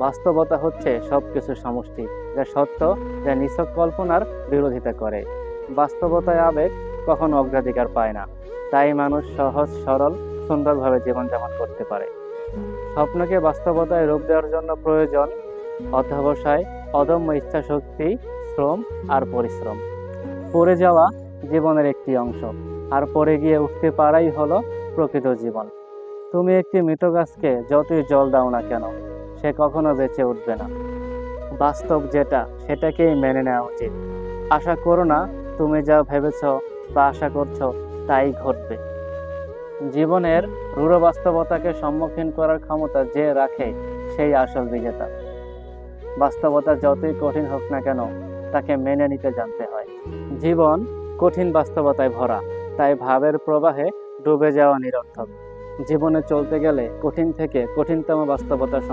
বাস্তবতা হচ্ছে সবকিছু সমষ্টি, যা সত্য, যা নিছক কল্পনার বিরোধিতা করে। বাস্তবতায় আবেগ কখনো অগ্রাধিকার পায় না, তাই মানুষ সহজ সরল সুন্দরভাবে জীবনযাপন করতে পারে। স্বপ্নকে বাস্তবতায় রূপ দেওয়ার জন্য প্রয়োজন অধ্যবসায়, অদম্য ইচ্ছাশক্তি, শ্রম আর পরিশ্রম। পড়ে যাওয়া জীবনের একটি অংশ, আর পড়ে গিয়ে উঠতে পারাই হলো প্রকৃত জীবন। তুমি একটি মৃত গাছকে যতই জল দাও না কেন, সে কখনো বেঁচে উঠবে না। বাস্তব যেটা, সেটাকেই মেনে নেওয়া উচিত। আশা করো না তুমি যা ভেবেছ বা আশা করছো তাই ঘটবে। জীবনের রূঢ় বাস্তবতাকে সম্মুখীন করার ক্ষমতা যে রাখে, সেই আসল বিজেতা। বাস্তবতা যতই কঠিন হোক না কেন, তাকে মেনে নিতে জানতে হয়। জীবন কঠিন বাস্তবতায় ভরা, তাই ভাবের প্রবাহে ডুবে যাওয়া নিরর্থক। জীবনে চলতে গেলে কঠিন থেকে কঠিনতম বাস্তবতার